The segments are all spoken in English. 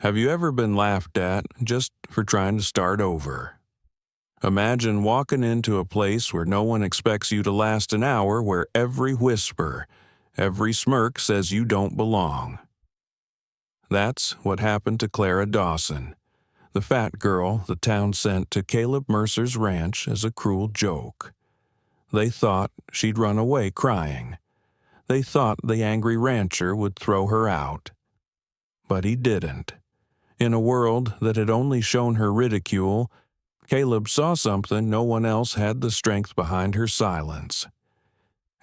Have you ever been laughed at just for trying to start over? Imagine walking into a place where no one expects you to last an hour, where every whisper, every smirk says you don't belong. That's what happened to Clara Dawson, the fat girl the town sent to Caleb Mercer's ranch as a cruel joke. They thought she'd run away crying. They thought the angry rancher would throw her out. But he didn't. In a world that had only shown her ridicule, Caleb saw something no one else had the strength behind her silence.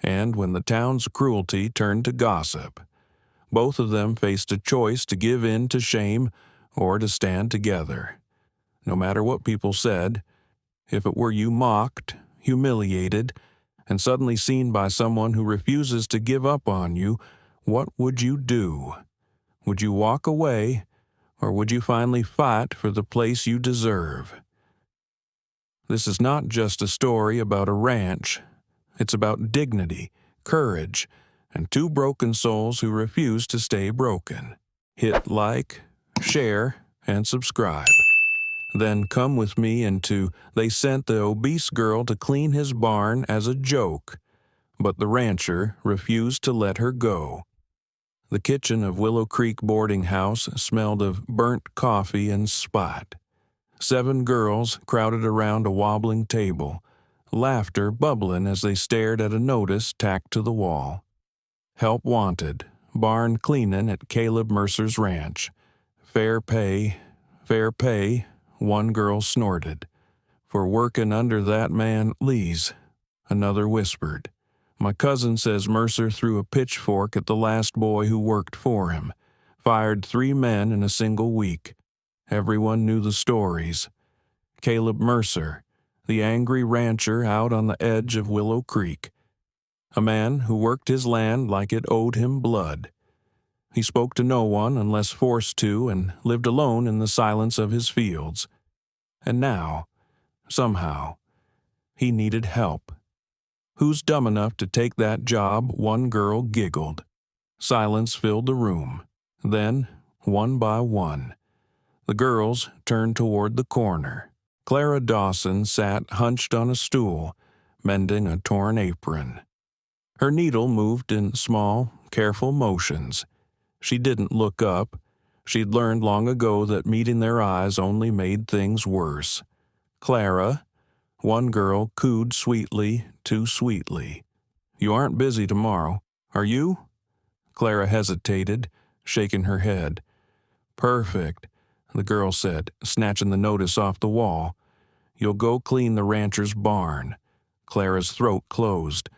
And when the town's cruelty turned to gossip, both of them faced a choice to give in to shame or to stand together. No matter what people said, if it were you mocked, humiliated, and suddenly seen by someone who refuses to give up on you, what would you do? Would you walk away, or would you finally fight for the place you deserve? This is not just a story about a ranch. It's about dignity, courage, and two broken souls who refuse to stay broken. Hit like, share, and subscribe. Then come with me into They Sent the Obese Girl to Clean His Barn as a Joke, but the rancher refused to let her go. The kitchen of Willow Creek boarding house smelled of burnt coffee and spot. 7 girls crowded around a wobbling table, laughter bubbling as they stared at a notice tacked to the wall. Help wanted, barn cleaning at Caleb Mercer's ranch. Fair pay, one girl snorted. For working under that man, Lee's, another whispered. My cousin says Mercer threw a pitchfork at the last boy who worked for him, fired 3 men in a single week. Everyone knew the stories. Caleb Mercer, the angry rancher out on the edge of Willow Creek, a man who worked his land like it owed him blood. He spoke to no one unless forced to and lived alone in the silence of his fields. And now, somehow, he needed help. Who's dumb enough to take that job? One girl giggled. Silence filled the room. Then, one by one, the girls turned toward the corner. Clara Dawson sat hunched on a stool, mending a torn apron. Her needle moved in small, careful motions. She didn't look up. She'd learned long ago that meeting their eyes only made things worse. Clara, one girl cooed sweetly, too sweetly. You aren't busy tomorrow, are you? Clara hesitated, shaking her head. Perfect, the girl said, snatching the notice off the wall. You'll go clean the rancher's barn. Clara's throat closed.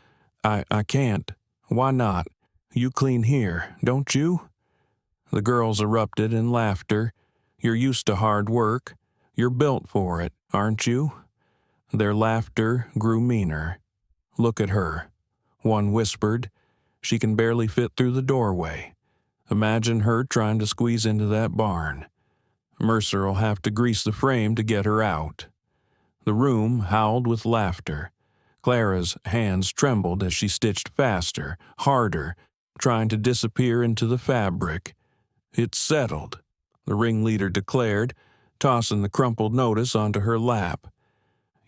I can't. Why not? You clean here, don't you? The girls erupted in laughter. You're used to hard work. You're built for it, aren't you? Their laughter grew meaner. Look at her, one whispered. She can barely fit through the doorway. Imagine her trying to squeeze into that barn. Mercer'll have to grease the frame to get her out. The room howled with laughter. Clara's hands trembled as she stitched faster, harder, trying to disappear into the fabric. It's settled, the ringleader declared, tossing the crumpled notice onto her lap.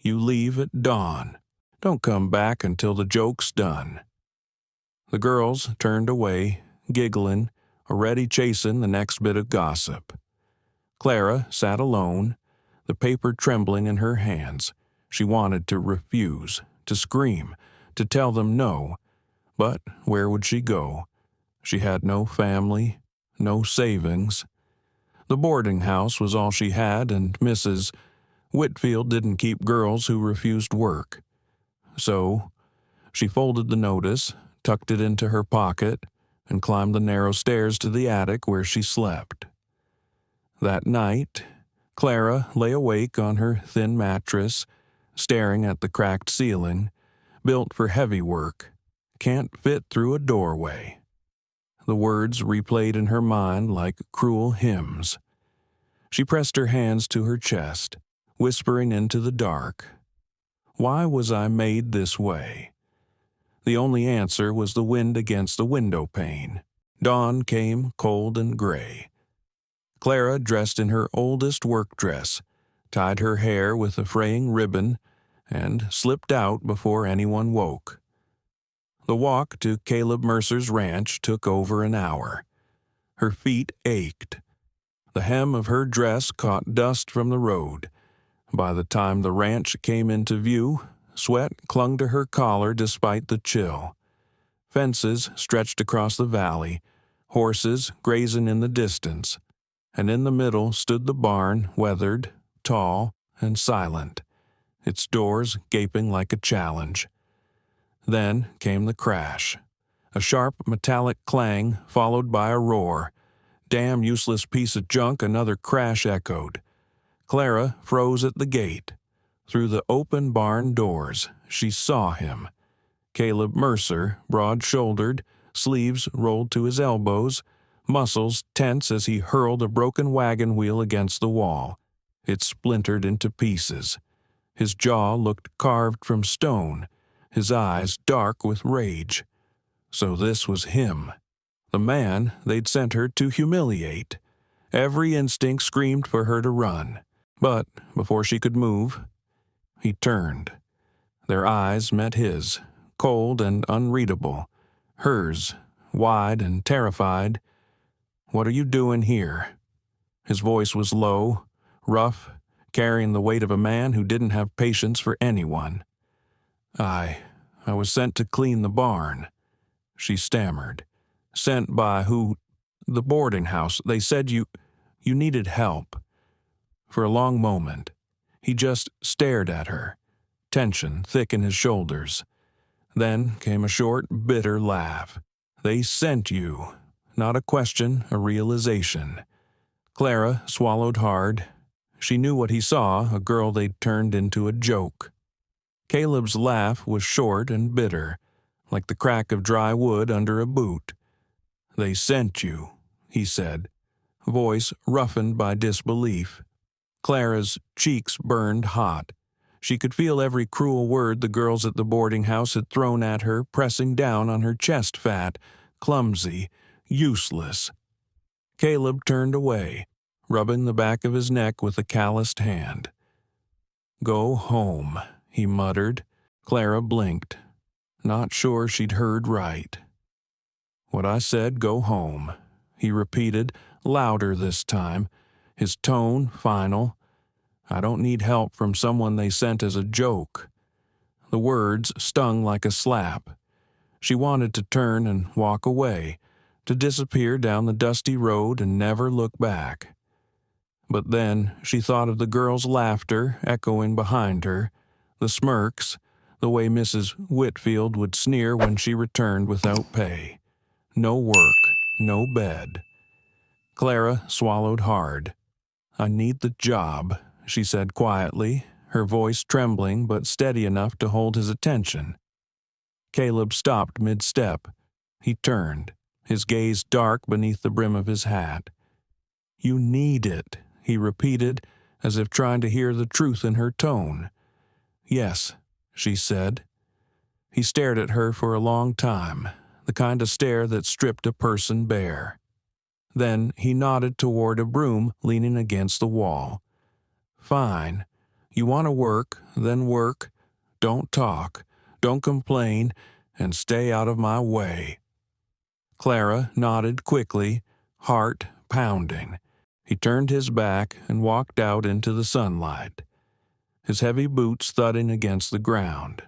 You leave at dawn. Don't come back until the joke's done. The girls turned away, giggling, already chasing the next bit of gossip. Clara sat alone, the paper trembling in her hands. She wanted to refuse, to scream, to tell them no. But where would she go? She had no family, no savings. The boarding house was all she had, and Mrs. Whitfield didn't keep girls who refused work. So she folded the notice, tucked it into her pocket, and climbed the narrow stairs to the attic where she slept. That night, Clara lay awake on her thin mattress, staring at the cracked ceiling, built for heavy work, can't fit through a doorway. The words replayed in her mind like cruel hymns. She pressed her hands to her chest, whispering into the dark. Why was I made this way? The only answer was the wind against the window pane. Dawn came cold and gray. Clara, dressed in her oldest work dress, tied her hair with a fraying ribbon, and slipped out before anyone woke. The walk to Caleb Mercer's ranch took over an hour. Her feet ached. The hem of her dress caught dust from the road. By the time the ranch came into view, sweat clung to her collar despite the chill. Fences stretched across the valley, horses grazing in the distance, and in the middle stood the barn, weathered, tall, and silent, its doors gaping like a challenge. Then came the crash. A sharp metallic clang followed by a roar. "Damn useless piece of junk," another crash echoed. Clara froze at the gate. Through the open barn doors, she saw him. Caleb Mercer, broad-shouldered, sleeves rolled to his elbows, muscles tense as he hurled a broken wagon wheel against the wall. It splintered into pieces. His jaw looked carved from stone, his eyes dark with rage. So this was him, the man they'd sent her to humiliate. Every instinct screamed for her to run. But before she could move, he turned. Their eyes met his, cold and unreadable. Hers, wide and terrified. "What are you doing here?" His voice was low, rough, carrying the weight of a man who didn't have patience for anyone. I was sent to clean the barn," she stammered. "Sent by who? The boarding house. They said you needed help." For a long moment, he just stared at her, tension thick in his shoulders. Then came a short, bitter laugh. "They sent you." Not a question, a realization. Clara swallowed hard. She knew what he saw, a girl they'd turned into a joke. Caleb's laugh was short and bitter, like the crack of dry wood under a boot. "They sent you," he said, voice roughened by disbelief. Clara's cheeks burned hot. She could feel every cruel word the girls at the boarding house had thrown at her pressing down on her chest fat, clumsy, useless. Caleb turned away, rubbing the back of his neck with a calloused hand. "Go home," he muttered. Clara blinked, not sure she'd heard right. "What I said, go home," he repeated, louder this time, his tone final. "I don't need help from someone they sent as a joke." The words stung like a slap. She wanted to turn and walk away, to disappear down the dusty road and never look back. But then she thought of the girl's laughter echoing behind her, the smirks, the way Mrs. Whitfield would sneer when she returned without pay. No work, no bed. Clara swallowed hard. "I need the job," she said quietly, her voice trembling but steady enough to hold his attention. Caleb stopped mid-step. He turned, his gaze dark beneath the brim of his hat. "You need it," he repeated, as if trying to hear the truth in her tone. "Yes," she said. He stared at her for a long time, the kind of stare that stripped a person bare. Then he nodded toward a broom leaning against the wall. "Fine. You want to work, then work. Don't talk, don't complain, and stay out of my way." Clara nodded quickly, heart pounding. He turned his back and walked out into the sunlight, his heavy boots thudding against the ground.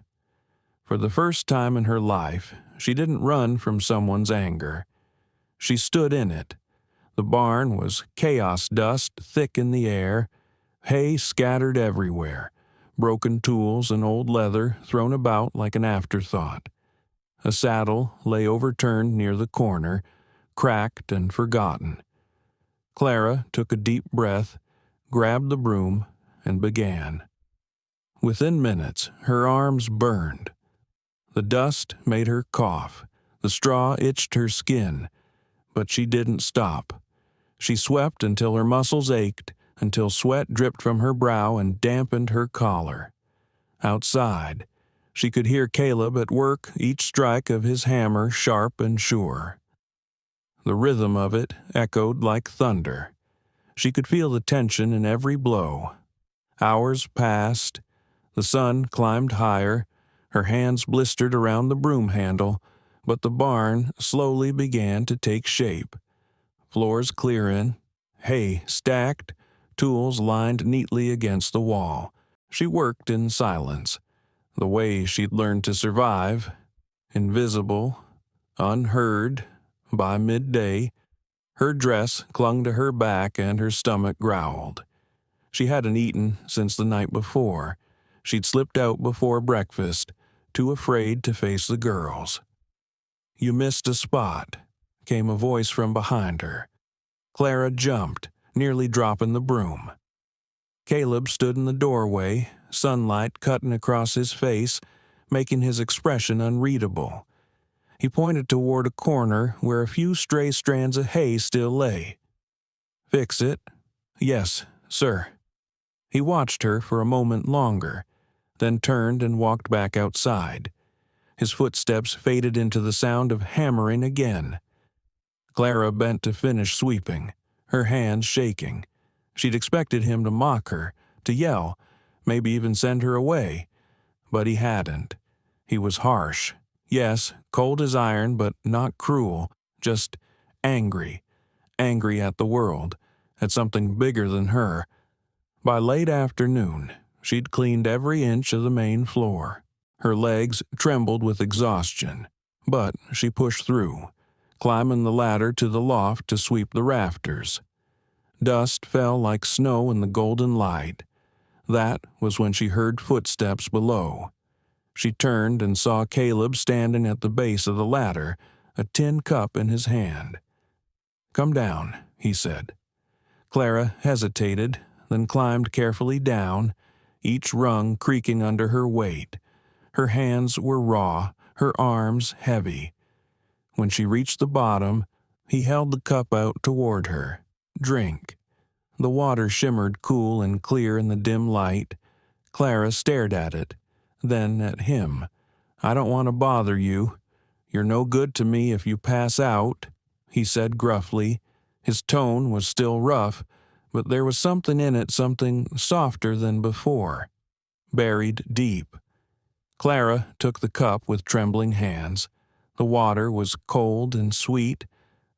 For the first time in her life, she didn't run from someone's anger. She stood in it. The barn was chaos dust thick in the air, hay scattered everywhere, broken tools and old leather thrown about like an afterthought. A saddle lay overturned near the corner, cracked and forgotten. Clara took a deep breath, grabbed the broom, and began. Within minutes, her arms burned. The dust made her cough. The straw itched her skin. But she didn't stop. She swept until her muscles ached, until sweat dripped from her brow and dampened her collar. Outside, she could hear Caleb at work, each strike of his hammer sharp and sure. The rhythm of it echoed like thunder. She could feel the tension in every blow. Hours passed. The sun climbed higher. Her hands blistered around the broom handle, but the barn slowly began to take shape. Floors clearing, hay stacked, tools lined neatly against the wall. She worked in silence, the way she'd learned to survive, invisible, unheard. By midday, her dress clung to her back and her stomach growled. She hadn't eaten since the night before. She'd slipped out before breakfast, too afraid to face the girls. "You missed a spot," came a voice from behind her. Clara jumped, nearly dropping the broom. Caleb stood in the doorway, sunlight cutting across his face, making his expression unreadable. He pointed toward a corner where a few stray strands of hay still lay. "Fix it?" "Yes, sir." He watched her for a moment longer, then turned and walked back outside. His footsteps faded into the sound of hammering again. Clara bent to finish sweeping, her hands shaking. She'd expected him to mock her, to yell, maybe even send her away. But he hadn't. He was harsh. Yes, cold as iron, but not cruel, just angry. Angry at the world, at something bigger than her. By late afternoon, she'd cleaned every inch of the main floor. Her legs trembled with exhaustion, but she pushed through, climbing the ladder to the loft to sweep the rafters. Dust fell like snow in the golden light. That was when she heard footsteps below. She turned and saw Caleb standing at the base of the ladder, a tin cup in his hand. "Come down," he said. Clara hesitated, then climbed carefully down, each rung creaking under her weight. Her hands were raw, her arms heavy. When she reached the bottom, he held the cup out toward her. "Drink." The water shimmered cool and clear in the dim light. Clara stared at it, then at him. "I don't want to bother you. You're no good to me if you pass out," he said gruffly. His tone was still rough, but there was something in it, something softer than before, buried deep. Clara took the cup with trembling hands. The water was cold and sweet,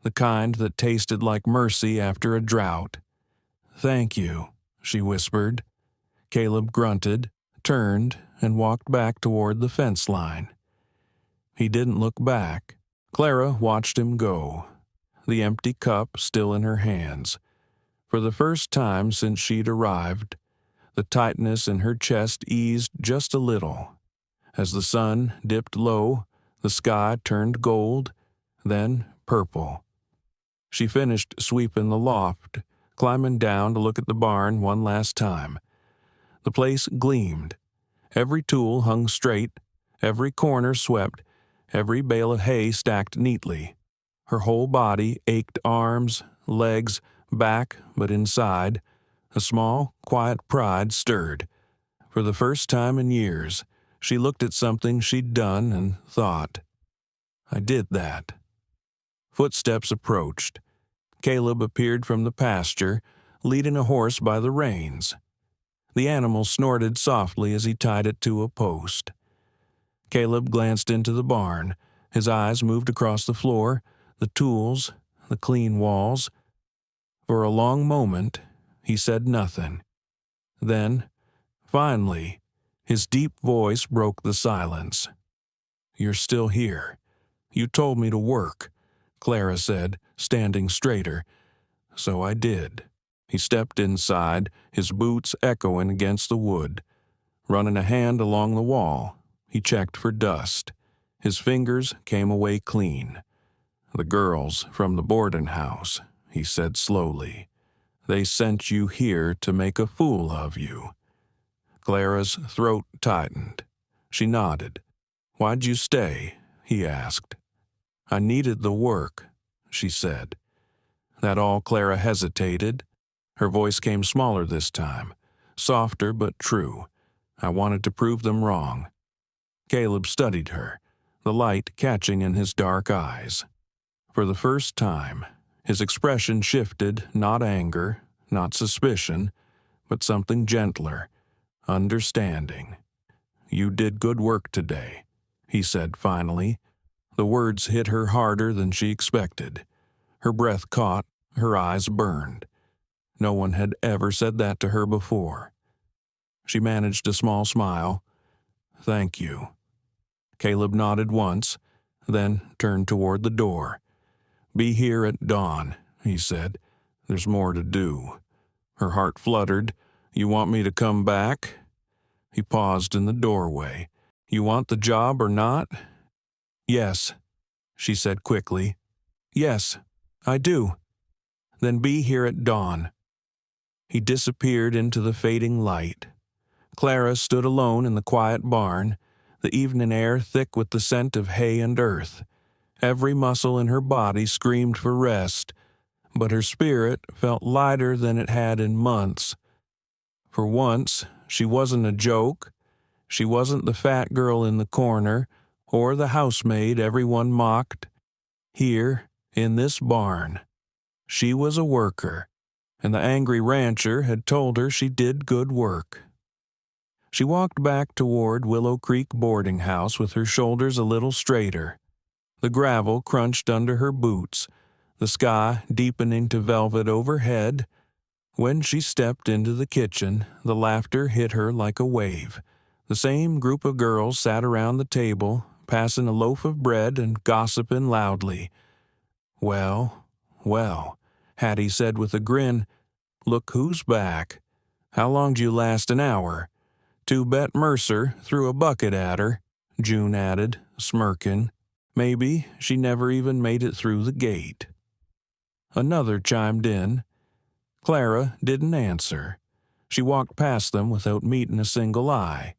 the kind that tasted like mercy after a drought. "Thank you," she whispered. Caleb grunted, turned, and walked back toward the fence line. He didn't look back. Clara watched him go, the empty cup still in her hands. For the first time since she'd arrived, the tightness in her chest eased just a little. As the sun dipped low, the sky turned gold, then purple. She finished sweeping the loft, climbing down to look at the barn one last time. The place gleamed. Every tool hung straight, every corner swept, every bale of hay stacked neatly. Her whole body ached, arms, legs, back, but inside, a small, quiet pride stirred. For the first time in years, she looked at something she'd done and thought, "I did that." Footsteps approached. Caleb appeared from the pasture, leading a horse by the reins. The animal snorted softly as he tied it to a post. Caleb glanced into the barn. His eyes moved across the floor, the tools, the clean walls. For a long moment, he said nothing. Then, finally, his deep voice broke the silence. "You're still here. You told me to work," Clara said, standing straighter. "So I did." He stepped inside, his boots echoing against the wood. Running a hand along the wall, he checked for dust. His fingers came away clean. "The girls from the boarding house," he said slowly. "They sent you here to make a fool of you." Clara's throat tightened. She nodded. "Why'd you stay?" he asked. "I needed the work," she said. That all? Clara hesitated. Her voice came smaller this time, softer but true. "I wanted to prove them wrong." Caleb studied her, the light catching in his dark eyes. For the first time, his expression shifted, not anger, not suspicion, but something gentler, understanding. "You did good work today," he said finally. The words hit her harder than she expected. Her breath caught, her eyes burned. No one had ever said that to her before. She managed a small smile. "Thank you." Caleb nodded once, then turned toward the door. "Be here at dawn," he said. "There's more to do." Her heart fluttered. "You want me to come back?" He paused in the doorway. "You want the job or not?" "Yes," she said quickly. "Yes, I do." "Then be here at dawn." He disappeared into the fading light. Clara stood alone in the quiet barn, the evening air thick with the scent of hay and earth. Every muscle in her body screamed for rest, but her spirit felt lighter than it had in months. For once, she wasn't a joke. She wasn't the fat girl in the corner, or the housemaid everyone mocked. Here, in this barn, she was a worker, and the angry rancher had told her she did good work. She walked back toward Willow Creek boarding house with her shoulders a little straighter. The gravel crunched under her boots, the sky deepening to velvet overhead. When she stepped into the kitchen, the laughter hit her like a wave. The same group of girls sat around the table, passing a loaf of bread and gossiping loudly. "Well, well," Hattie said with a grin. "Look who's back. How long'd you last an hour?" "To bet Mercer threw a bucket at her," June added, smirking. "Maybe she never even made it through the gate." Another chimed in. Clara didn't answer. She walked past them without meeting a single eye.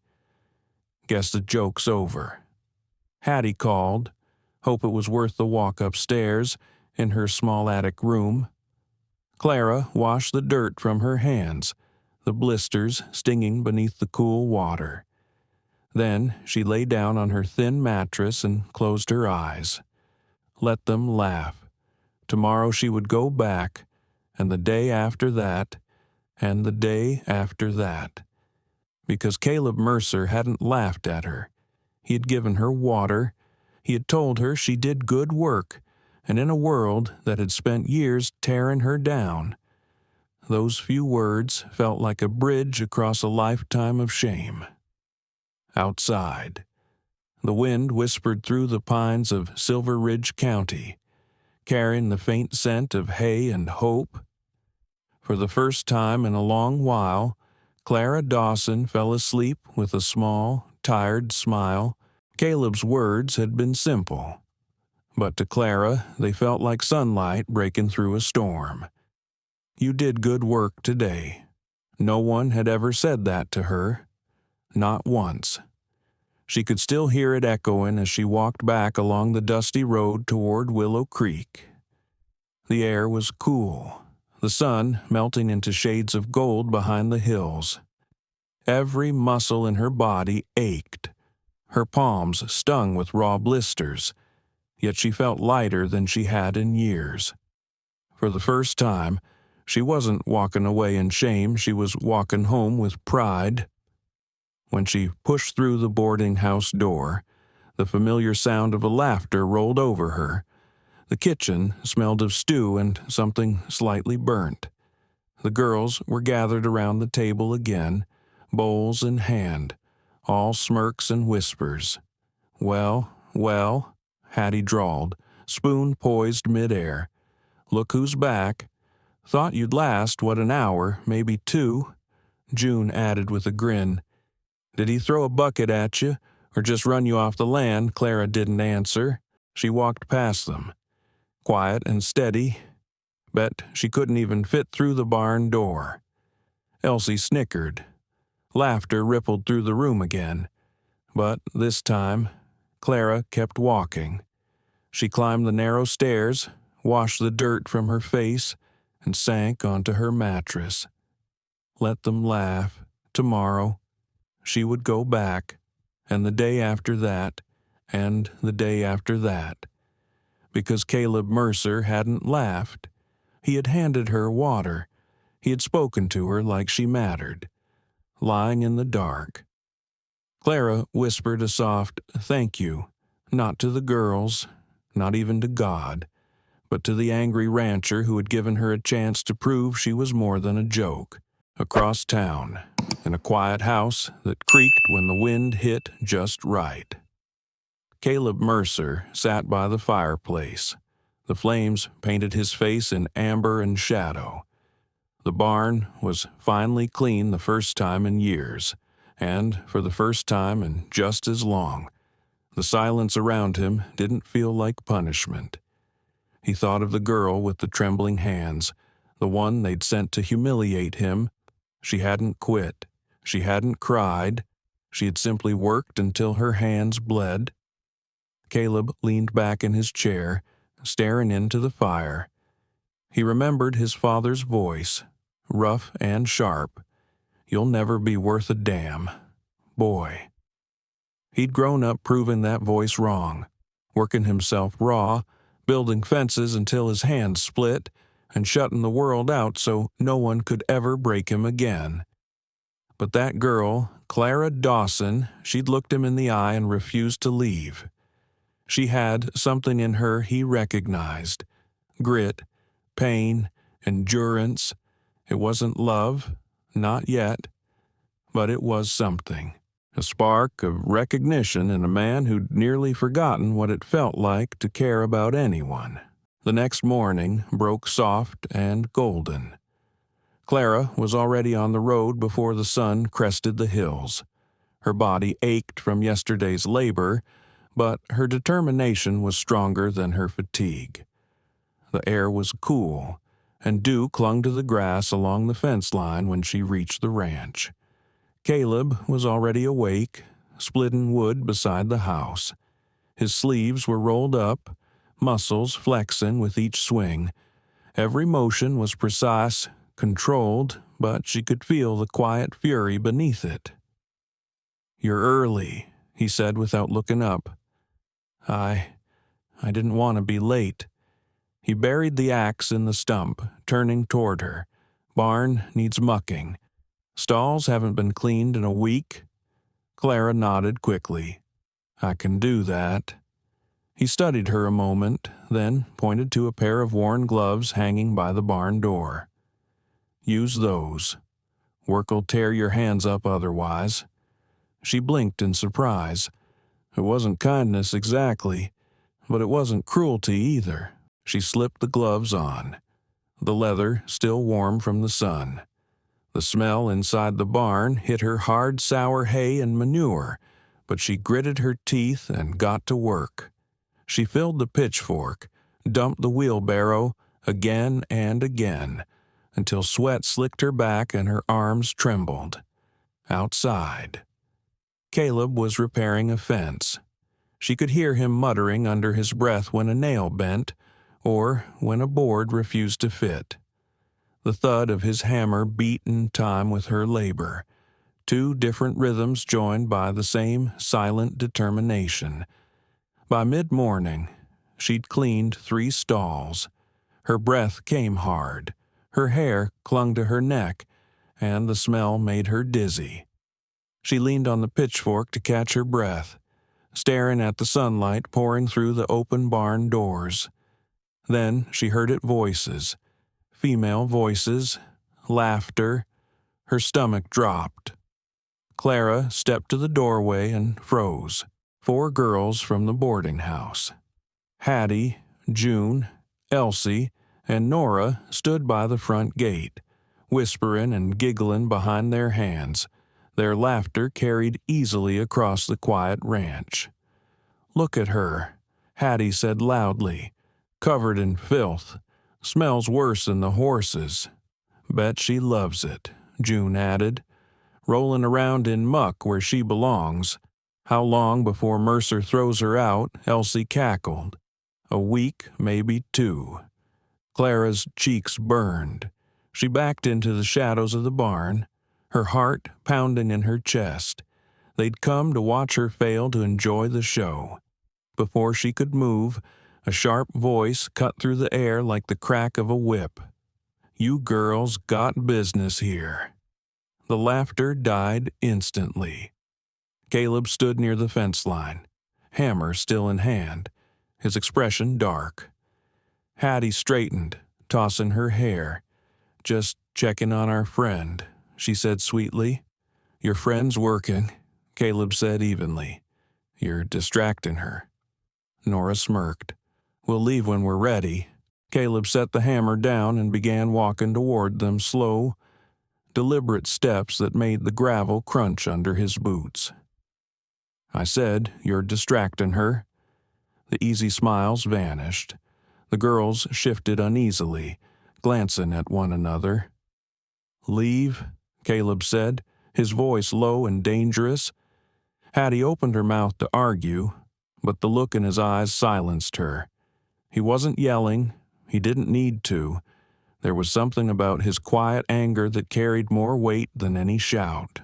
"Guess the joke's over." Hattie called. "Hope it was worth the walk upstairs," in her small attic room. Clara washed the dirt from her hands, the blisters stinging beneath the cool water. Then she lay down on her thin mattress and closed her eyes. Let them laugh. Tomorrow she would go back, and the day after that, and the day after that. Because Caleb Mercer hadn't laughed at her. He had given her water. He had told her she did good work, and in a world that had spent years tearing her down. Those few words felt like a bridge across a lifetime of shame. Outside, the wind whispered through the pines of Silver Ridge County, carrying the faint scent of hay and hope. For the first time in a long while, Clara Dawson fell asleep with a small, tired smile. Caleb's words had been simple, but to Clara they felt like sunlight breaking through a storm. "You did good work today." No one had ever said that to her, not once. She could still hear it echoing as she walked back along the dusty road toward Willow Creek. The air was cool, the sun melting into shades of gold behind the hills. Every muscle in her body ached. Her palms stung with raw blisters, yet she felt lighter than she had in years. For the first time, she wasn't walking away in shame, she was walking home with pride. When she pushed through the boarding house door, the familiar sound of laughter rolled over her. The kitchen smelled of stew and something slightly burnt. The girls were gathered around the table again, bowls in hand, all smirks and whispers. "Well, well," Hattie drawled, spoon poised midair. "Look who's back. Thought you'd last, an hour, maybe 2. June added with a grin. "Did he throw a bucket at you, or just run you off the land?" Clara didn't answer. She walked past them, quiet and steady. Bet she couldn't even fit through the barn door. Elsie snickered. Laughter rippled through the room again. But this time, Clara kept walking. She climbed the narrow stairs, washed the dirt from her face, and sank onto her mattress. Let them laugh. Tomorrow, she would go back, and the day after that, and the day after that. Because Caleb Mercer hadn't laughed. He had handed her water. He had spoken to her like she mattered, lying in the dark. Clara whispered a soft "thank you," not to the girls, not even to God, but to the angry rancher who had given her a chance to prove she was more than a joke. Across town, in a quiet house that creaked when the wind hit just right. Caleb Mercer sat by the fireplace. The flames painted his face in amber and shadow. The barn was finally clean the first time in years, and for the first time in just as long. The silence around him didn't feel like punishment. He thought of the girl with the trembling hands, the one they'd sent to humiliate him. She hadn't quit. She hadn't cried. She had simply worked until her hands bled. Caleb leaned back in his chair, staring into the fire. He remembered his father's voice, rough and sharp. "You'll never be worth a damn, boy." He'd grown up proving that voice wrong, working himself raw, building fences until his hands split, and shutting the world out so no one could ever break him again. But that girl, Clara Dawson, she'd looked him in the eye and refused to leave. She had something in her he recognized. Grit, pain, endurance. It wasn't love, not yet, but it was something. A spark of recognition in a man who'd nearly forgotten what it felt like to care about anyone. The next morning broke soft and golden. Clara was already on the road before the sun crested the hills. Her body ached from yesterday's labor, but her determination was stronger than her fatigue. The air was cool, and dew clung to the grass along the fence line when she reached the ranch. Caleb was already awake, splitting wood beside the house. His sleeves were rolled up, muscles flexing with each swing. Every motion was precise, controlled, but she could feel the quiet fury beneath it. "You're early," he said without looking up. I didn't want to be late." He buried the axe in the stump, turning toward her. "Barn needs mucking. Stalls haven't been cleaned in a week." Clara nodded quickly. "I can do that." He studied her a moment, then pointed to a pair of worn gloves hanging by the barn door. "Use those. Work'll tear your hands up otherwise." She blinked in surprise. It wasn't kindness exactly, but it wasn't cruelty either. She slipped the gloves on, the leather still warm from the sun. The smell inside the barn hit her hard, sour hay and manure, but she gritted her teeth and got to work. She filled the pitchfork, dumped the wheelbarrow again and again, until sweat slicked her back and her arms trembled. Outside, Caleb was repairing a fence. She could hear him muttering under his breath when a nail bent, or when a board refused to fit. The thud of his hammer beat in time with her labor, two different rhythms joined by the same silent determination. By mid-morning, she'd cleaned 3 stalls. Her breath came hard, her hair clung to her neck, and the smell made her dizzy. She leaned on the pitchfork to catch her breath, staring at the sunlight pouring through the open barn doors. Then she heard it voices, female voices, laughter. Her stomach dropped. Clara stepped to the doorway and froze. 4 girls from the boarding house. Hattie, June, Elsie, and Nora stood by the front gate, whispering and giggling behind their hands. Their laughter carried easily across the quiet ranch. "Look at her," Hattie said loudly. "Covered in filth. Smells worse than the horses." "Bet she loves it," June added. "Rolling around in muck where she belongs." "How long before Mercer throws her out?" Elsie cackled. "A week, maybe 2. Clara's cheeks burned. She backed into the shadows of the barn, her heart pounding in her chest. They'd come to watch her fail to enjoy the show. Before she could move, a sharp voice cut through the air like the crack of a whip. You girls got business here." The laughter died instantly. Caleb stood near the fence line, hammer still in hand, his expression dark. Hattie straightened, tossing her hair. "Just checking on our friend," she said sweetly. "Your friend's working," Caleb said evenly. "You're distracting her." Nora smirked. "We'll leave when we're ready." Caleb set the hammer down and began walking toward them, slow, deliberate steps that made the gravel crunch under his boots. "I said, you're distracting her." The easy smiles vanished. The girls shifted uneasily, glancing at one another. "Leave?" Caleb said, his voice low and dangerous. Hattie opened her mouth to argue, but the look in his eyes silenced her. He wasn't yelling. He didn't need to. There was something about his quiet anger that carried more weight than any shout.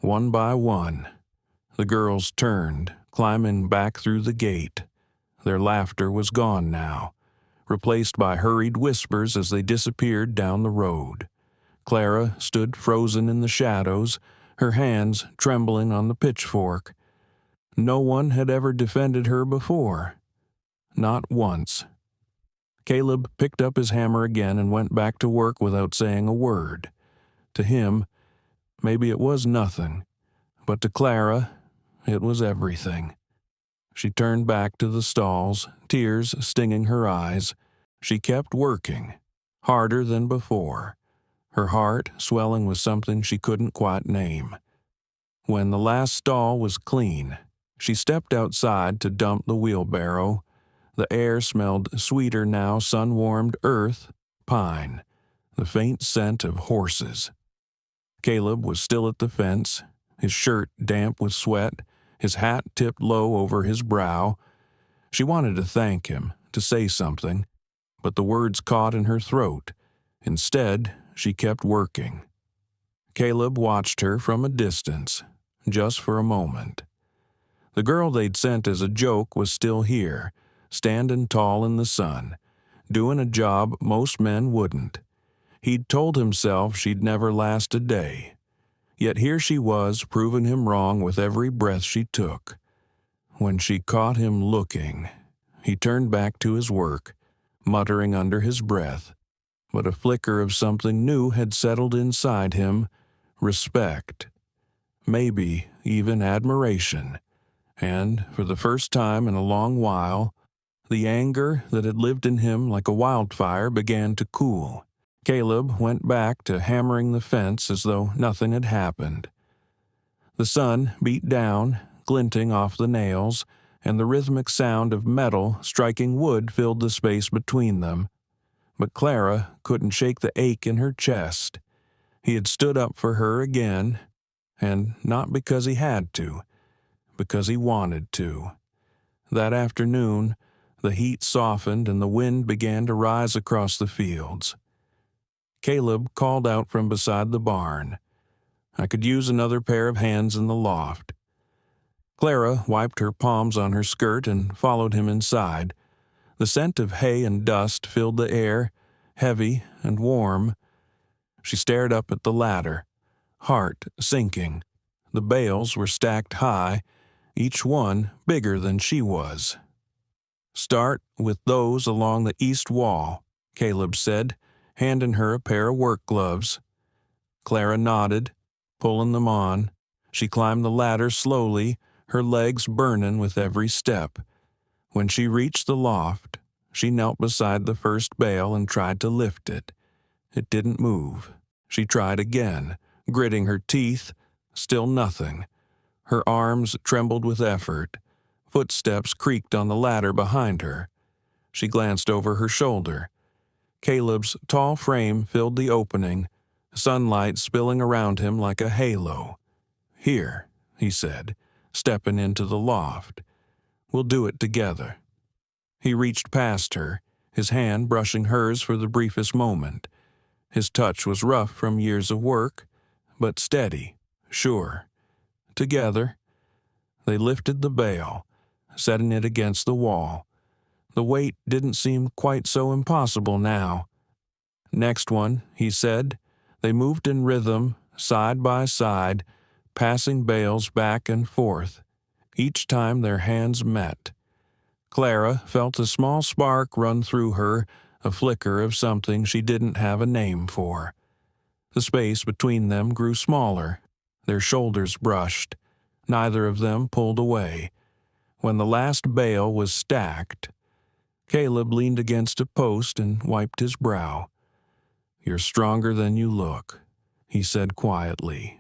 One by one, the girls turned, climbing back through the gate. Their laughter was gone now, replaced by hurried whispers as they disappeared down the road. Clara stood frozen in the shadows, her hands trembling on the pitchfork. No one had ever defended her before. Not once. Caleb picked up his hammer again and went back to work without saying a word. To him, maybe it was nothing, but to Clara, it was everything. She turned back to the stalls, tears stinging her eyes. She kept working, harder than before, her heart swelling with something she couldn't quite name. When the last stall was clean, she stepped outside to dump the wheelbarrow. The air smelled sweeter now, sun-warmed earth, pine, the faint scent of horses. Caleb was still at the fence, his shirt damp with sweat, his hat tipped low over his brow. She wanted to thank him, to say something, but the words caught in her throat. Instead, she kept working. Caleb watched her from a distance, just for a moment. The girl they'd sent as a joke was still here, standing tall in the sun, doing a job most men wouldn't. He'd told himself she'd never last a day. Yet here she was, proving him wrong with every breath she took. When she caught him looking, he turned back to his work, muttering under his breath. But a flicker of something new had settled inside him, respect, maybe even admiration. And, for the first time in a long while, the anger that had lived in him like a wildfire began to cool. Caleb went back to hammering the fence as though nothing had happened. The sun beat down, glinting off the nails, and the rhythmic sound of metal striking wood filled the space between them. But Clara couldn't shake the ache in her chest. He had stood up for her again, and not because he had to, because he wanted to. That afternoon, the heat softened and the wind began to rise across the fields. Caleb called out from beside the barn. "I could use another pair of hands in the loft." Clara wiped her palms on her skirt and followed him inside. The scent of hay and dust filled the air, heavy and warm. She stared up at the ladder, heart sinking. The bales were stacked high, each one bigger than she was. "Start with those along the east wall," Caleb said, handing her a pair of work gloves. Clara nodded, pulling them on. She climbed the ladder slowly, her legs burning with every step. When she reached the loft, she knelt beside the first bale and tried to lift it. It didn't move. She tried again, gritting her teeth. Still nothing. Her arms trembled with effort. Footsteps creaked on the ladder behind her. She glanced over her shoulder. Caleb's tall frame filled the opening, sunlight spilling around him like a halo. "Here," he said, stepping into the loft. "We'll do it together." He reached past her, his hand brushing hers for the briefest moment. His touch was rough from years of work, but steady, sure. Together, they lifted the bale, setting it against the wall. The weight didn't seem quite so impossible now. Next one, he said. They moved in rhythm, side by side, passing bales back and forth, each time their hands met. Clara felt a small spark run through her, a flicker of something she didn't have a name for. The space between them grew smaller. Their shoulders brushed. Neither of them pulled away. When the last bale was stacked, Caleb leaned against a post and wiped his brow. "You're stronger than you look," he said quietly.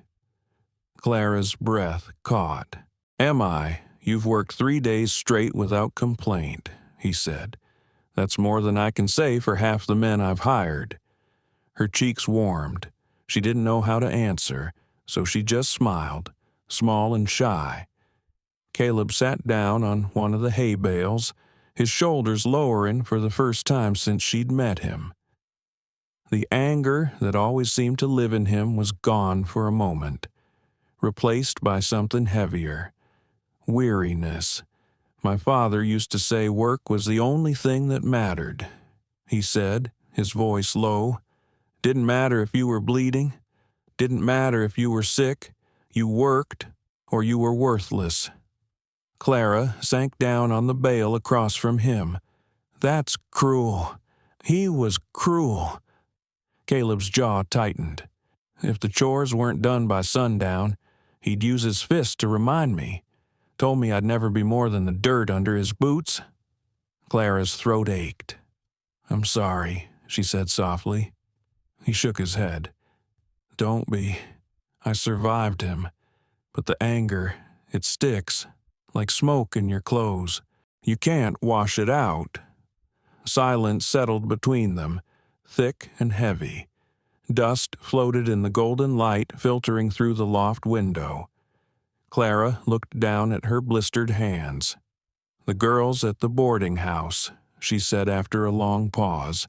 Clara's breath caught. "Am I? You've worked 3 days straight without complaint," he said. "That's more than I can say for half the men I've hired." Her cheeks warmed. She didn't know how to answer, so she just smiled, small and shy. Caleb sat down on one of the hay bales, his shoulders lowering for the first time since she'd met him. The anger that always seemed to live in him was gone for a moment, replaced by something heavier. Weariness. "My father used to say work was the only thing that mattered," he said, his voice low. "Didn't matter if you were bleeding. Didn't matter if you were sick. You worked, or you were worthless." Clara sank down on the bale across from him. "That's cruel. He was cruel." Caleb's jaw tightened. "If the chores weren't done by sundown, he'd use his fist to remind me. Told me I'd never be more than the dirt under his boots." Clara's throat ached. "I'm sorry," she said softly. He shook his head. "Don't be. I survived him. But the anger, it sticks, like smoke in your clothes. You can't wash it out." Silence settled between them, thick and heavy. Dust floated in the golden light filtering through the loft window. Clara looked down at her blistered hands. "The girls at the boarding house," she said after a long pause.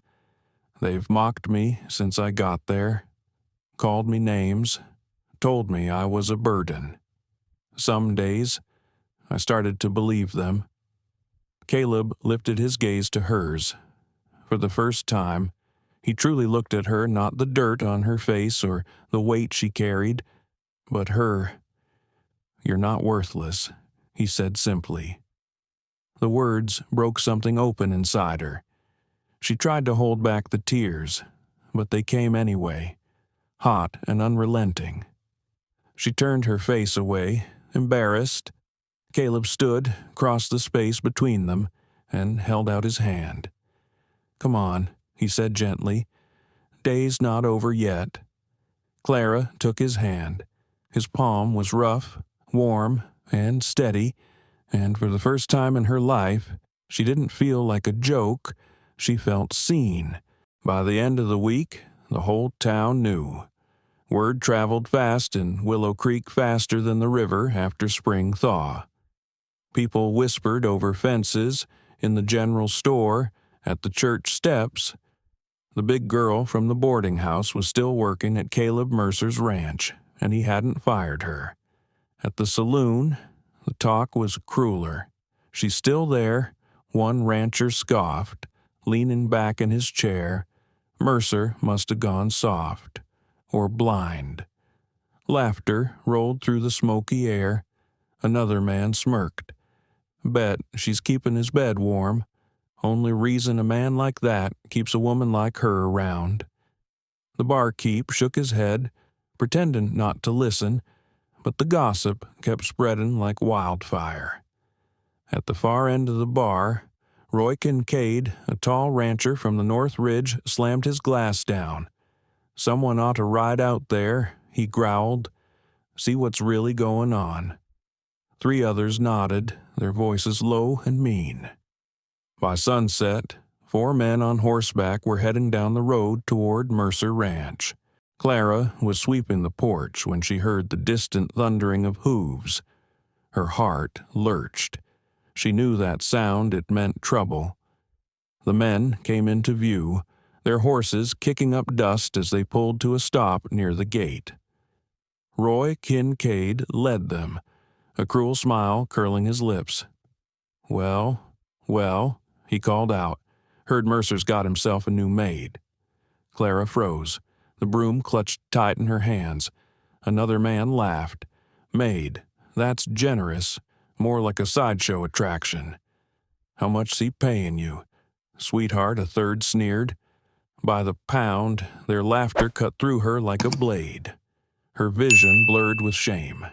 "They've mocked me since I got there, called me names, told me I was a burden. Some days, I started to believe them." Caleb lifted his gaze to hers. For the first time, he truly looked at her, not the dirt on her face or the weight she carried, but her. "You're not worthless," he said simply. The words broke something open inside her. She tried to hold back the tears, but they came anyway, hot and unrelenting. She turned her face away, embarrassed. Caleb stood, crossed the space between them, and held out his hand. "Come on," he said gently. "Day's not over yet." Clara took his hand. His palm was rough, warm, and steady, and for the first time in her life, she didn't feel like a joke. She felt seen. By the end of the week, the whole town knew. Word traveled fast in Willow Creek, faster than the river after spring thaw. People whispered over fences, in the general store, at the church steps. The big girl from the boarding house was still working at Caleb Mercer's ranch, and he hadn't fired her. At the saloon, the talk was crueler. "She's still there," one rancher scoffed, leaning back in his chair. Mercer must have gone soft, or blind. Laughter rolled through the smoky air. Another man smirked. "Bet she's keeping his bed warm. Only reason a man like that keeps a woman like her around." The barkeep shook his head, pretending not to listen, but the gossip kept spreading like wildfire. At the far end of the bar, Roy Kincaid, a tall rancher from the North Ridge, slammed his glass down. "Someone ought to ride out there," he growled. "See what's really going on." 3 others nodded, their voices low and mean. By sunset, 4 men on horseback were heading down the road toward Mercer Ranch. Clara was sweeping the porch when she heard the distant thundering of hooves. Her heart lurched. She knew that sound, it meant trouble. The men came into view, their horses kicking up dust as they pulled to a stop near the gate. Roy Kincaid led them, a cruel smile curling his lips. Well, he called out. "Heard Mercer's got himself a new maid." Clara froze. The broom clutched tight in her hands. Another man laughed. Maid, that's generous. More like a sideshow attraction. How much's he paying you? Sweetheart, a third sneered. By the pound, their laughter cut through her like a blade. Her vision blurred with shame.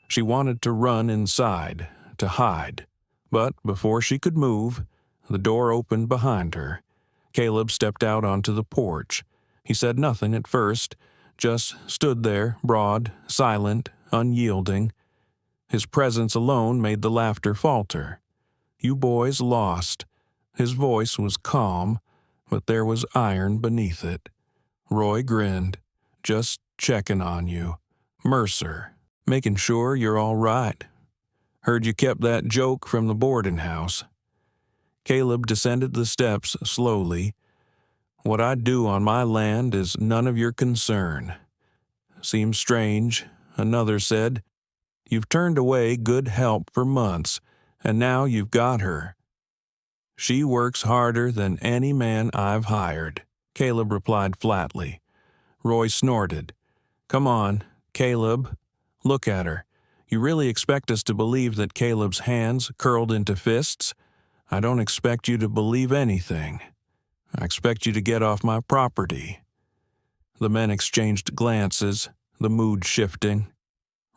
She wanted to run inside, to hide. But before she could move, the door opened behind her. Caleb stepped out onto the porch. He said nothing at first, just stood there, broad, silent, unyielding. His presence alone made the laughter falter. You boys lost. His voice was calm, but there was iron beneath it. Roy grinned. Just checking on you. Mercer, making sure you're all right. Heard you kept that joke from the boarding house. Caleb descended the steps slowly. What I do on my land is none of your concern. Seems strange, another said. You've turned away good help for months, and now you've got her. She works harder than any man I've hired, Caleb replied flatly. Roy snorted. Come on, Caleb. Look at her. You really expect us to believe that Caleb's hands curled into fists? I don't expect you to believe anything. I expect you to get off my property. The men exchanged glances, the mood shifting.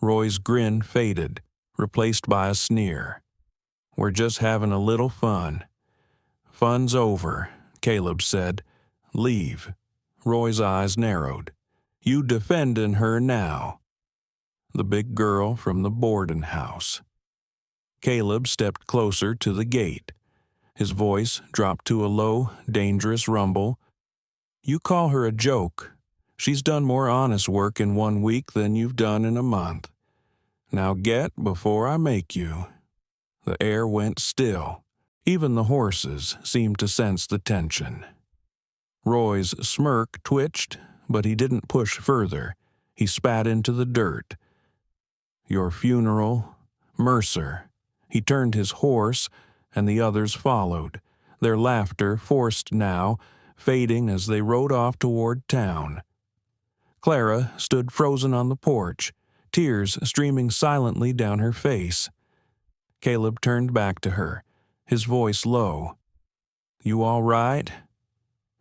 Roy's grin faded, replaced by a sneer. We're just having a little fun. Fun's over, Caleb said. Leave. Roy's eyes narrowed. You defendin' her now. The big girl from the boarding house. Caleb stepped closer to the gate. His voice dropped to a low, dangerous rumble. You call her a joke. She's done more honest work in 1 week than you've done in a month. Now get before I make you. The air went still. Even the horses seemed to sense the tension. Roy's smirk twitched, but he didn't push further. He spat into the dirt. Your funeral, Mercer. He turned his horse, and the others followed, their laughter forced now, fading as they rode off toward town. Clara stood frozen on the porch, tears streaming silently down her face. Caleb turned back to her, his voice low. You all right?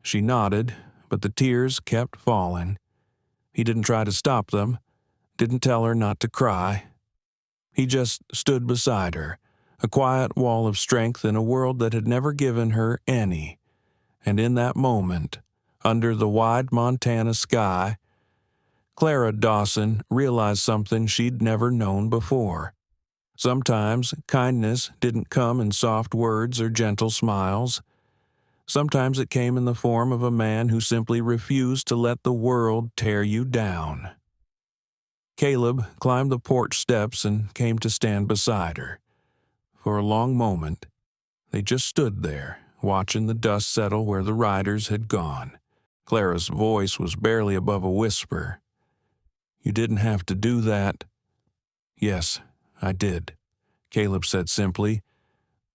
She nodded, but the tears kept falling. He didn't try to stop them, didn't tell her not to cry. He just stood beside her, a quiet wall of strength in a world that had never given her any. And in that moment, under the wide Montana sky, Clara Dawson realized something she'd never known before. Sometimes kindness didn't come in soft words or gentle smiles. Sometimes it came in the form of a man who simply refused to let the world tear you down. Caleb climbed the porch steps and came to stand beside her. For a long moment, they just stood there, watching the dust settle where the riders had gone. Clara's voice was barely above a whisper. You didn't have to do that. Yes, I did, Caleb said simply.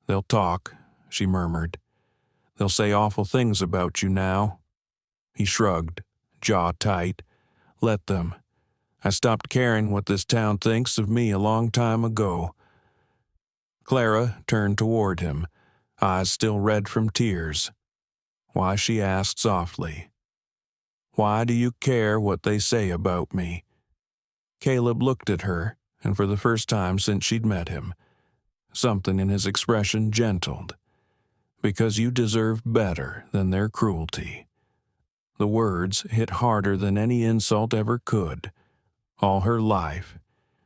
They'll talk, she murmured. They'll say awful things about you now. He shrugged, jaw tight. Let them. I stopped caring what this town thinks of me a long time ago. Clara turned toward him, eyes still red from tears. Why, she asked softly. Why do you care what they say about me? Caleb looked at her, and for the first time since she'd met him, something in his expression gentled. Because you deserve better than their cruelty. The words hit harder than any insult ever could. All her life,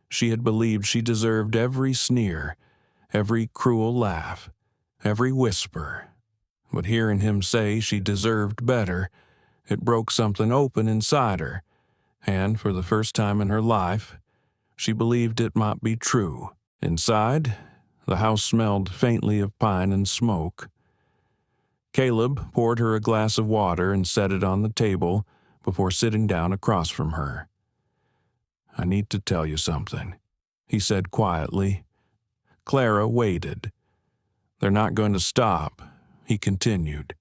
she had believed she deserved every sneer, every cruel laugh, every whisper. But hearing him say she deserved better, it broke something open inside her, and for the first time in her life, she believed it might be true. Inside, the house smelled faintly of pine and smoke. Caleb poured her a glass of water and set it on the table before sitting down across from her. I need to tell you something, he said quietly. Clara waited. They're not going to stop, he continued.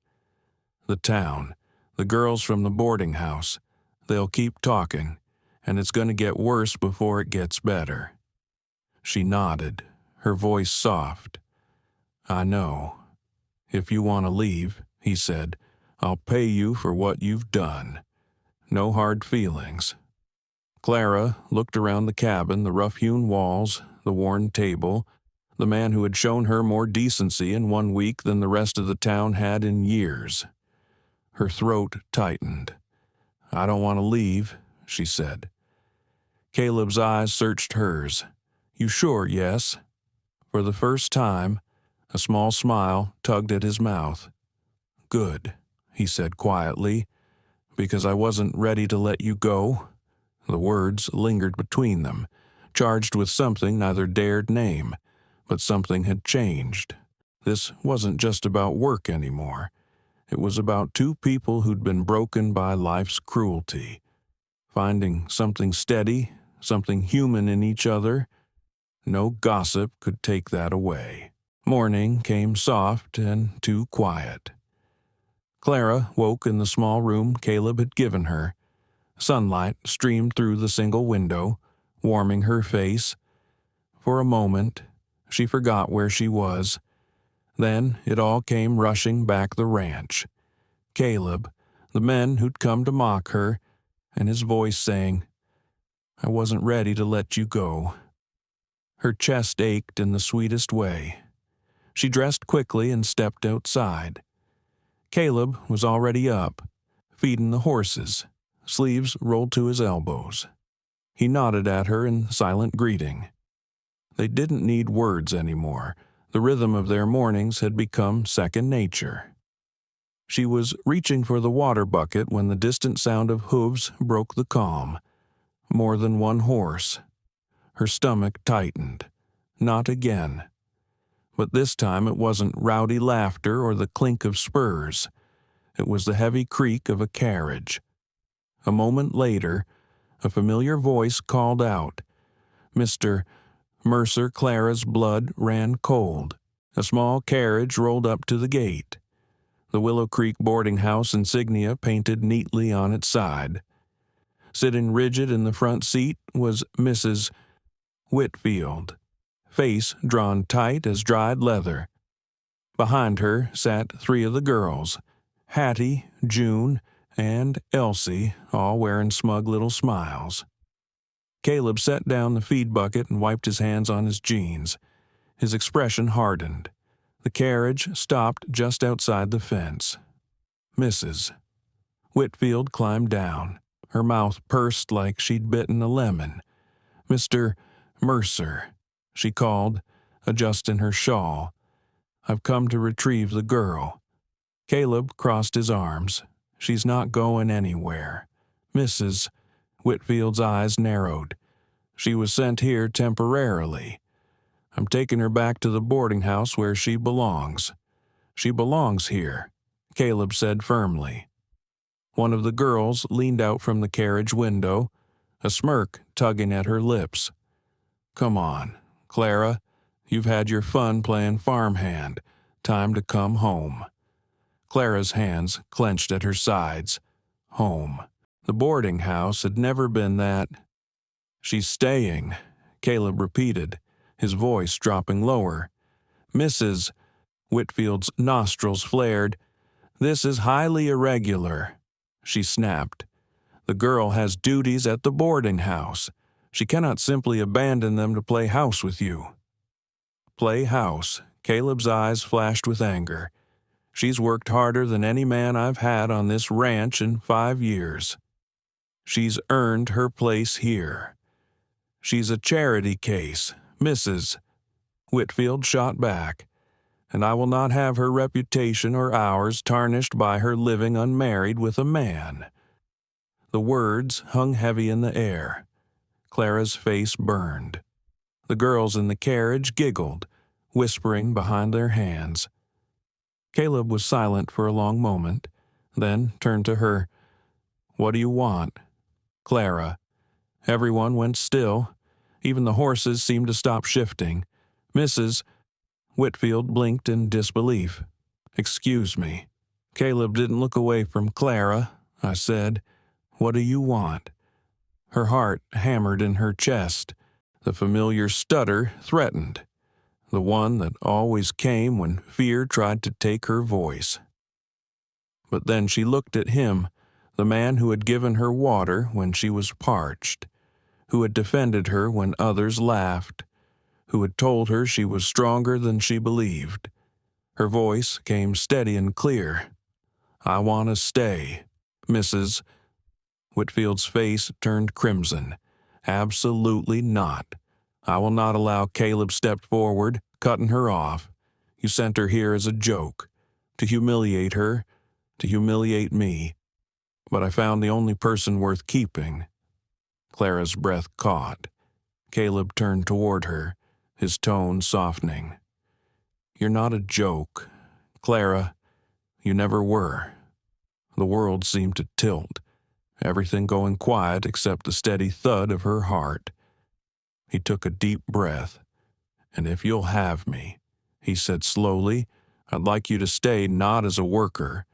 The town, The girls from the boarding house. They'll keep talking, and it's going to get worse before it gets better." She nodded, her voice soft. "I know. If you want to leave," he said, "I'll pay you for what you've done. No hard feelings." Clara looked around the cabin, the rough-hewn walls, the worn table, the man who had shown her more decency in 1 week than the rest of the town had in years. Her throat tightened. "I don't want to leave," she said. Caleb's eyes searched hers. "You sure, yes?" For the first time, a small smile tugged at his mouth. "Good," he said quietly, "because I wasn't ready to let you go." The words lingered between them, charged with something neither dared name, but something had changed. This wasn't just about work anymore. It was about two people who'd been broken by life's cruelty, finding something steady, something human in each other. No gossip could take that away. Morning came soft and too quiet. Clara woke in the small room Caleb had given her. Sunlight streamed through the single window, warming her face. For a moment, she forgot where she was. Then it all came rushing back the ranch. Caleb, the men who'd come to mock her, and his voice saying, "I wasn't ready to let you go." Her chest ached in the sweetest way. She dressed quickly and stepped outside. Caleb was already up, feeding the horses, sleeves rolled to his elbows. He nodded at her in silent greeting. They didn't need words anymore. The rhythm of their mornings had become second nature. She was reaching for the water bucket when the distant sound of hooves broke the calm. More than one horse. Her stomach tightened. Not again. But this time it wasn't rowdy laughter or the clink of spurs. It was the heavy creak of a carriage. A moment later, a familiar voice called out. Mr. Mercer. Clara's blood ran cold. A small carriage rolled up to the gate. The Willow Creek boarding house insignia painted neatly on its side. Sitting rigid in the front seat was Mrs. Whitfield, face drawn tight as dried leather. Behind her sat three of the girls, Hattie, June, and Elsie, all wearing smug little smiles. Caleb set down the feed bucket and wiped his hands on his jeans. His expression hardened. The carriage stopped just outside the fence. Mrs. Whitfield climbed down. Her mouth pursed like she'd bitten a lemon. "Mr. Mercer," she called, adjusting her shawl. "I've come to retrieve the girl." Caleb crossed his arms. "She's not going anywhere." Mrs. Whitfield's eyes narrowed. "She was sent here temporarily. I'm taking her back to the boarding house where she belongs." "She belongs here," Caleb said firmly. One of the girls leaned out from the carriage window, a smirk tugging at her lips. "Come on, Clara. You've had your fun playing farmhand. Time to come home." Clara's hands clenched at her sides. Home. The boarding house had never been that. "She's staying," Caleb repeated, his voice dropping lower. "Mrs. Whitfield's nostrils flared. "This is highly irregular," she snapped. "The girl has duties at the boarding house. She cannot simply abandon them to play house with you." Play house. Caleb's eyes flashed with anger. "She's worked harder than any man I've had on this ranch in 5 years. She's earned her place here. She's a charity case, Mrs. Whitfield shot back, "and I will not have her reputation or ours tarnished by her living unmarried with a man." The words hung heavy in the air. Clara's face burned. The girls in the carriage giggled, whispering behind their hands. Caleb was silent for a long moment, then turned to her. "What do you want?" "Clara." Everyone went still. Even the horses seemed to stop shifting. Mrs. Whitfield blinked in disbelief. "Excuse me." Caleb didn't look away from Clara. I said, "What do you want?" Her heart hammered in her chest. The familiar stutter threatened, the one that always came when fear tried to take her voice. But then she looked at him, the man who had given her water when she was parched, who had defended her when others laughed, who had told her she was stronger than she believed. Her voice came steady and clear. "I want to stay, Mrs." Whitfield's face turned crimson. "Absolutely not. I will not allow." Caleb stepped forward, cutting her off. "You sent her here as a joke, to humiliate her, to humiliate me. But I found the only person worth keeping." Clara's breath caught. Caleb turned toward her, his tone softening. "You're not a joke, Clara. You never were." The world seemed to tilt, everything going quiet except the steady thud of her heart. He took a deep breath. "And if you'll have me," he said slowly, "I'd like you to stay not as a worker,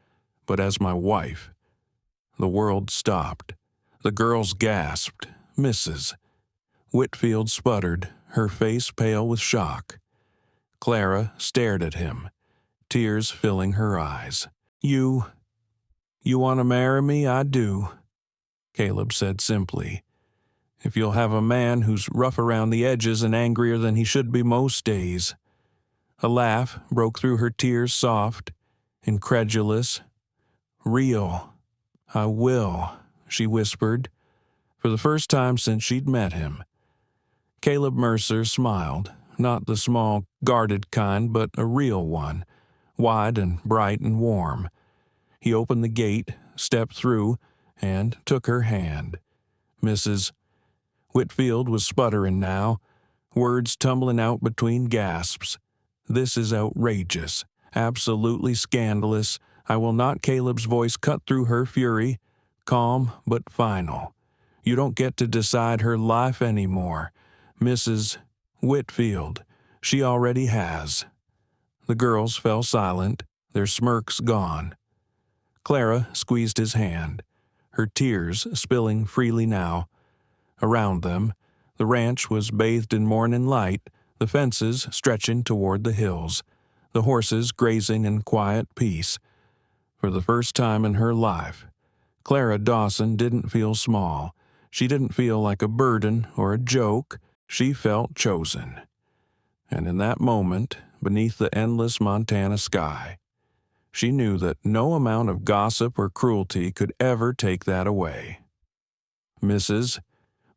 but as my wife." The world stopped. The girls gasped. "Mrs." Whitfield sputtered, her face pale with shock. Clara stared at him, tears filling her eyes. You want to marry me? I do," Caleb said simply. "If you'll have a man who's rough around the edges and angrier than he should be most days." A laugh broke through her tears, soft, incredulous. "Real. I will," she whispered, for the first time since she'd met him. Caleb Mercer smiled, not the small, guarded kind, but a real one, wide and bright and warm. He opened the gate, stepped through, and took her hand. "Mrs." Whitfield was sputtering now, words tumbling out between gasps. "This is outrageous, absolutely scandalous. I will not." Caleb's voice cut through her fury, calm but final. "You don't get to decide her life anymore, Mrs. Whitfield. She already has." The girls fell silent, their smirks gone. Clara squeezed his hand, her tears spilling freely now. Around them, the ranch was bathed in morning light, the fences stretching toward the hills, the horses grazing in quiet peace. For the first time in her life, Clara Dawson didn't feel small. She didn't feel like a burden or a joke. She felt chosen. And in that moment, beneath the endless Montana sky, she knew that no amount of gossip or cruelty could ever take that away. "Mrs."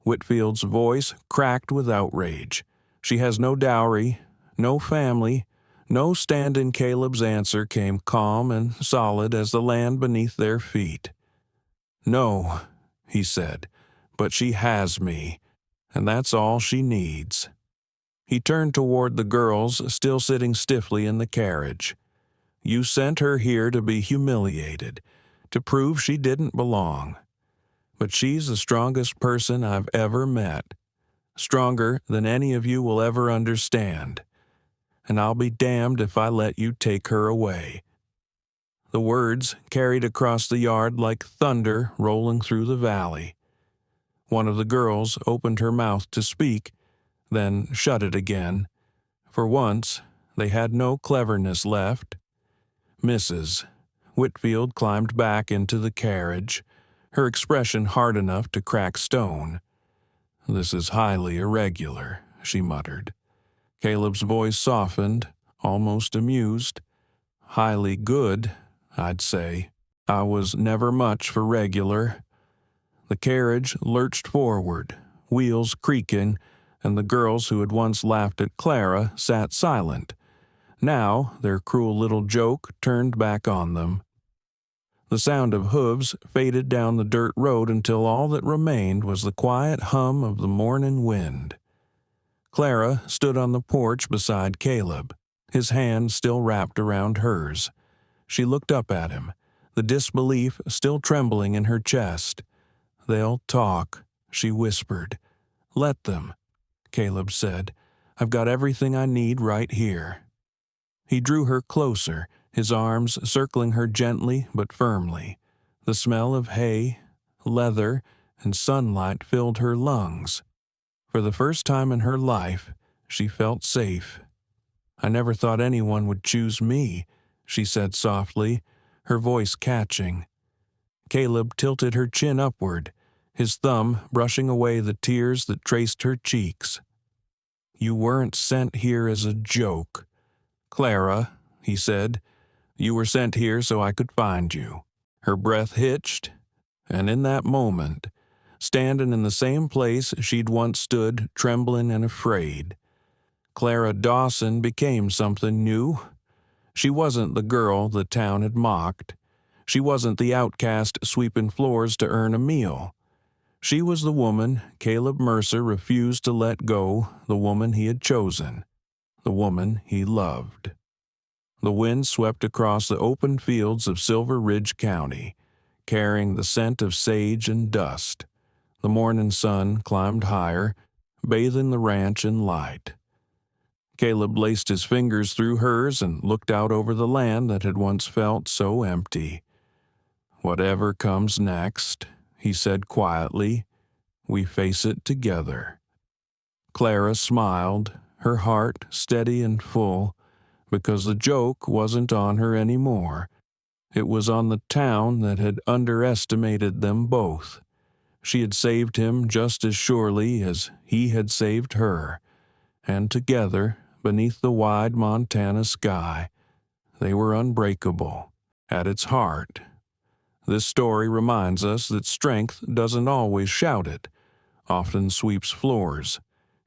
Whitfield's voice cracked with outrage. "She has no dowry, no family, no stand-in." Caleb's answer came calm and solid as the land beneath their feet. "No," he said, "but she has me, and that's all she needs." He turned toward the girls still sitting stiffly in the carriage. "You sent her here to be humiliated, to prove she didn't belong. But she's the strongest person I've ever met, stronger than any of you will ever understand. And I'll be damned if I let you take her away." The words carried across the yard like thunder rolling through the valley. One of the girls opened her mouth to speak, then shut it again. For once, they had no cleverness left. "Mrs." Whitfield climbed back into the carriage, her expression hard enough to crack stone. "This is highly irregular," she muttered. Caleb's voice softened, almost amused. "Highly good, I'd say. I was never much for regular." The carriage lurched forward, wheels creaking, and the girls who had once laughed at Clara sat silent. Now their cruel little joke turned back on them. The sound of hooves faded down the dirt road until all that remained was the quiet hum of the morning wind. Clara stood on the porch beside Caleb, his hand still wrapped around hers. She looked up at him, the disbelief still trembling in her chest. "They'll talk," she whispered. "Let them," Caleb said. "I've got everything I need right here." He drew her closer, his arms circling her gently but firmly. The smell of hay, leather, and sunlight filled her lungs. For the first time in her life, she felt safe. "I never thought anyone would choose me," she said softly, her voice catching. Caleb tilted her chin upward, his thumb brushing away the tears that traced her cheeks. "You weren't sent here as a joke, Clara," he said. "You were sent here so I could find you." Her breath hitched, and in that moment, standing in the same place she'd once stood, trembling and afraid, Clara Dawson became something new. She wasn't the girl the town had mocked. She wasn't the outcast sweeping floors to earn a meal. She was the woman Caleb Mercer refused to let go, the woman he had chosen, the woman he loved. The wind swept across the open fields of Silver Ridge County, carrying the scent of sage and dust. The morning sun climbed higher, bathing the ranch in light. Caleb laced his fingers through hers and looked out over the land that had once felt so empty. "Whatever comes next," he said quietly, "we face it together." Clara smiled, her heart steady and full, because the joke wasn't on her anymore. It was on the town that had underestimated them both. She had saved him just as surely as he had saved her, and together, beneath the wide Montana sky, they were unbreakable. At its heart, this story reminds us that strength doesn't always shout it, often sweeps floors,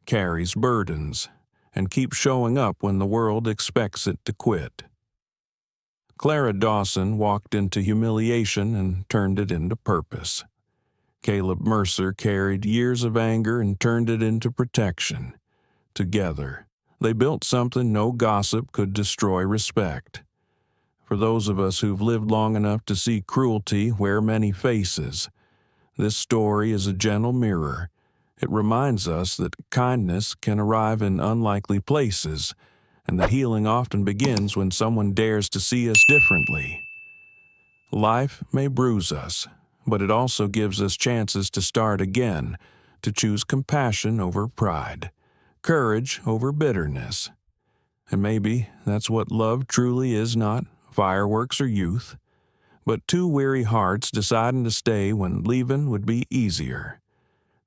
carries burdens, and keeps showing up when the world expects it to quit. Clara Dawson walked into humiliation and turned it into purpose. Caleb Mercer carried years of anger and turned it into protection. Together, they built something no gossip could destroy respect. For those of us who've lived long enough to see cruelty wear many faces, this story is a gentle mirror. It reminds us that kindness can arrive in unlikely places, and that healing often begins when someone dares to see us differently. Life may bruise us, but it also gives us chances to start again, to choose compassion over pride, courage over bitterness. And maybe that's what love truly is, not fireworks or youth, but two weary hearts deciding to stay when leaving would be easier.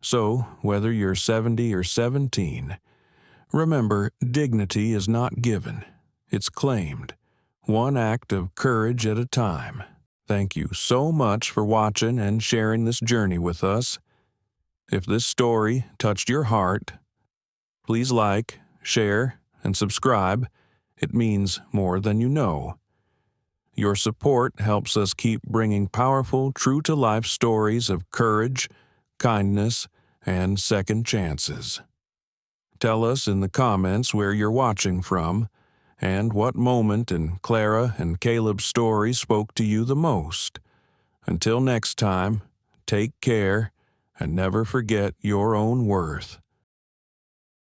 So, whether you're 70 or 17, remember, dignity is not given, it's claimed, one act of courage at a time. Thank you so much for watching and sharing this journey with us. If this story touched your heart, please like, share, and subscribe. It means more than you know. Your support helps us keep bringing powerful, true-to-life stories of courage, kindness, and second chances. Tell us in the comments where you're watching from, and what moment in Clara and Caleb's story spoke to you the most. Until next time, take care, and never forget your own worth.